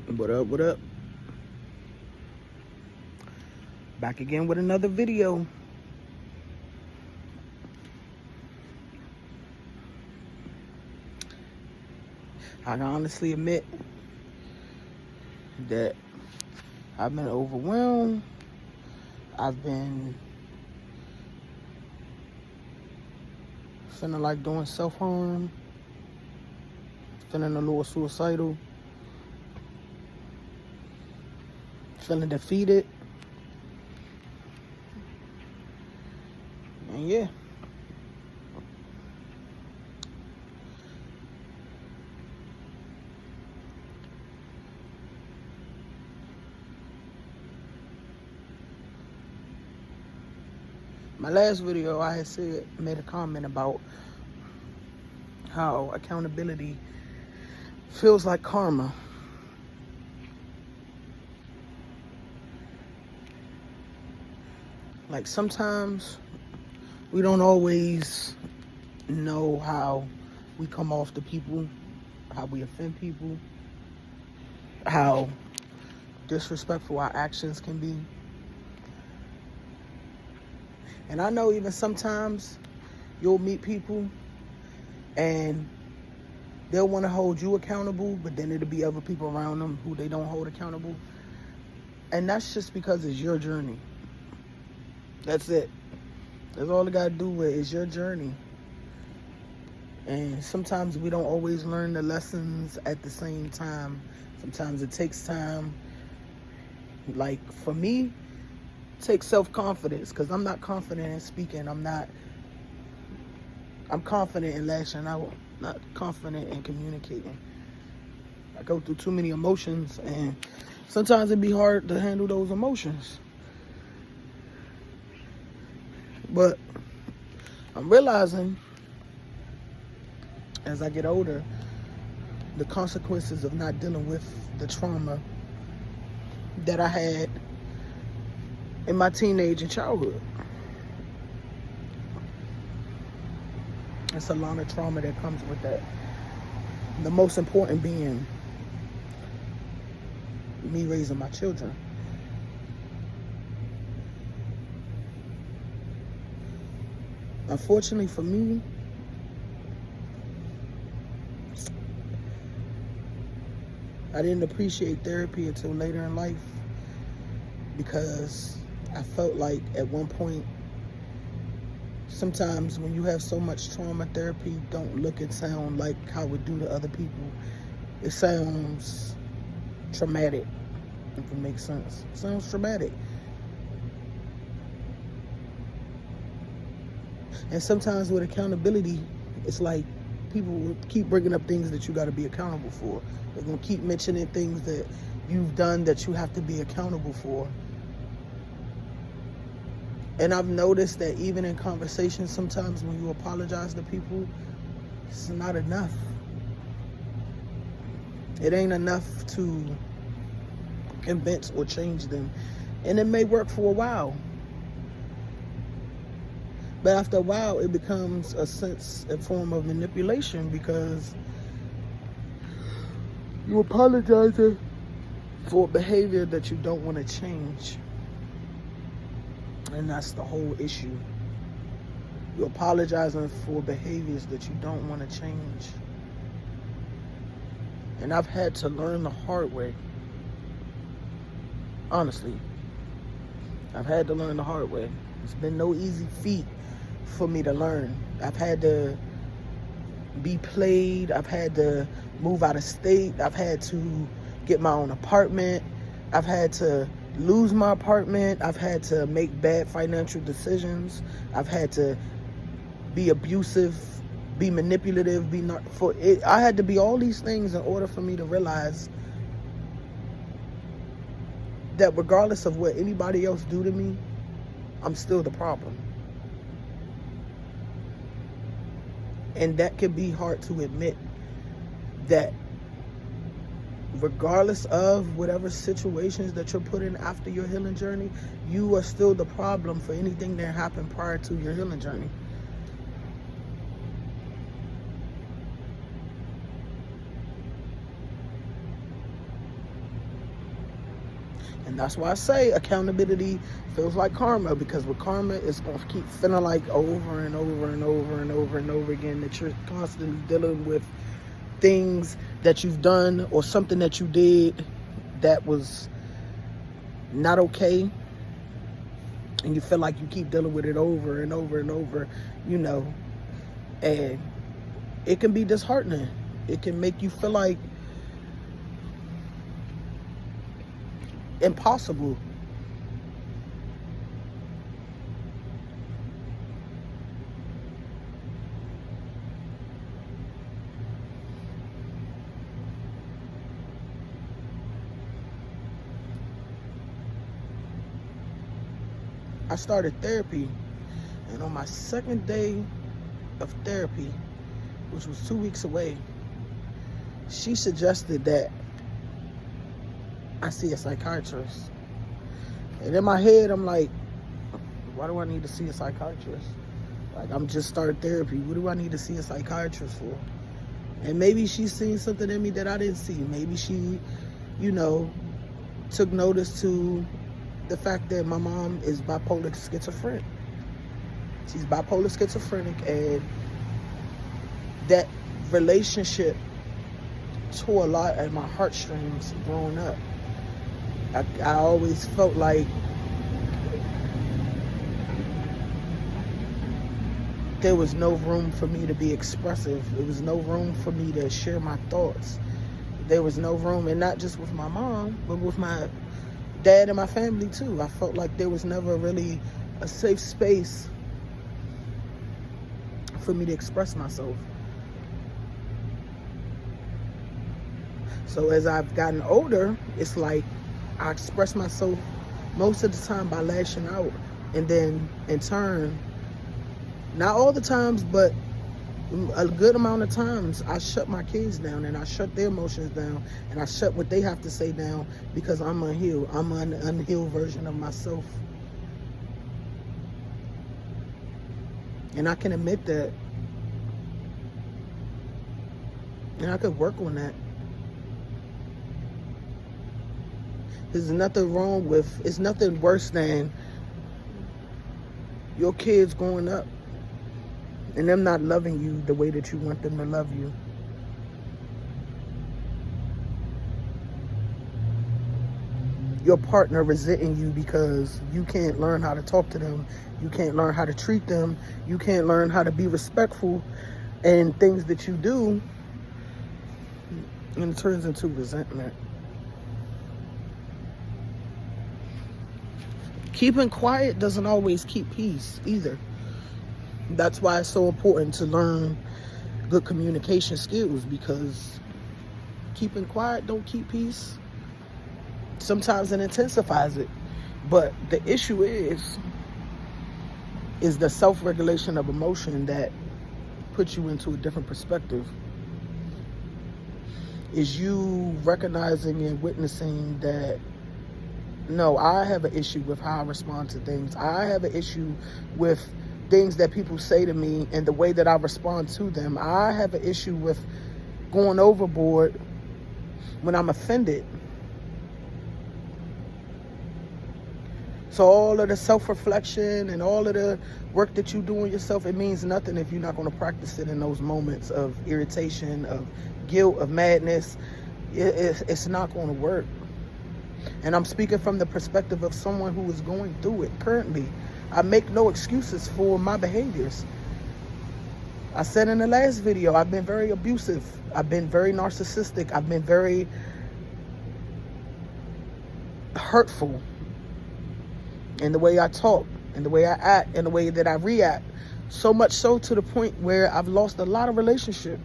What up, what up? Back again with another video. I can honestly admit that I've been overwhelmed. I've been feeling like doing self-harm, feeling a little suicidal, feeling defeated. And yeah. My last video, I had made a comment about how accountability feels like karma. Like sometimes we don't always know how we come off to people, how we offend people, how disrespectful our actions can be. And I know even sometimes you'll meet people and they'll want to hold you accountable, but then it'll be other people around them who they don't hold accountable. And that's just because it's your journey. That's it. That's all I gotta do with it. It's your journey. And sometimes we don't always learn the lessons at the same time. Sometimes it takes time. Like for me, it takes self-confidence, because I'm not confident in speaking. I'm confident in lashing out, not confident in communicating. I go through too many emotions, and sometimes it'd be hard to handle those emotions. But I'm realizing as I get older, the consequences of not dealing with the trauma that I had in my teenage and childhood. It's a lot of trauma that comes with that. The most important being me raising my children. Unfortunately for me, I didn't appreciate therapy until later in life, because I felt like at one point, sometimes when you have so much trauma, therapy don't look and sound like how it do to other people. It sounds traumatic, if it makes sense. It sounds traumatic. And sometimes with accountability, it's like people will keep bringing up things that you got to be accountable for. They're going to keep mentioning things that you've done that you have to be accountable for. And I've noticed that even in conversations, sometimes when you apologize to people, it's not enough. It ain't enough to convince or change them. And it may work for a while. But after a while, it becomes a form of manipulation, because you're apologizing for behavior that you don't want to change. And that's the whole issue. You're apologizing for behaviors that you don't want to change. And I've had to learn the hard way. Honestly. I've had to learn the hard way. It's been no easy feat for me to learn. I've had to be played. I've had to move out of state. I've had to get my own apartment. I've had to lose my apartment. I've had to make bad financial decisions. I've had to be abusive, be manipulative, I had to be all these things in order for me to realize that regardless of what anybody else do to me, I'm still the problem. And that can be hard to admit, that regardless of whatever situations that you're put in after your healing journey, you are still the problem for anything that happened prior to your healing journey. And that's why I say accountability feels like karma, because with karma, it's going to keep feeling like over and over and over and over and over again that you're constantly dealing with things that you've done or something that you did that was not okay. And you feel like you keep dealing with it over and over and over, and it can be disheartening. It can make you feel like impossible. I started therapy, and on my second day of therapy, which was 2 weeks away, she suggested that I see a psychiatrist. And in my head, I'm like, why do I need to see a psychiatrist? Like, I'm just starting therapy. What do I need to see a psychiatrist for? And maybe she's seen something in me that I didn't see. Maybe she, took notice to the fact that my mom is bipolar schizophrenic. She's bipolar schizophrenic, and that relationship tore a lot at my heartstrings growing up. I always felt like there was no room for me to be expressive. There was no room for me to share my thoughts. There was no room, and not just with my mom, but with my dad and my family too. I felt like there was never really a safe space for me to express myself. So as I've gotten older, it's like I express myself most of the time by lashing out, and then in turn, not all the times, but a good amount of times, I shut my kids down, and I shut their emotions down, and I shut what they have to say down, because I'm unhealed. I'm an unhealed version of myself. And I can admit that. And I could work on that. There's nothing wrong with, it's nothing worse than your kids growing up and them not loving you the way that you want them to love you. Your partner resenting you because you can't learn how to talk to them. You can't learn how to treat them. You can't learn how to be respectful and things that you do, and it turns into resentment. Keeping quiet doesn't always keep peace either. That's why it's so important to learn good communication skills, because keeping quiet don't keep peace. Sometimes it intensifies it. But the issue is the self-regulation of emotion that puts you into a different perspective. Is you recognizing and witnessing that, no, I have an issue with how I respond to things. I have an issue with things that people say to me and the way that I respond to them. I have an issue with going overboard when I'm offended. So all of the self-reflection and all of the work that you do on yourself, it means nothing if you're not going to practice it in those moments of irritation, of guilt, of madness. It's not going to work. And I'm speaking from the perspective of someone who is going through it currently. I make no excuses for my behaviors. I said in the last video, I've been very abusive. I've been very narcissistic. I've been very hurtful in the way I talk, in the way I act, in the way that I react. So much so to the point where I've lost a lot of relationships.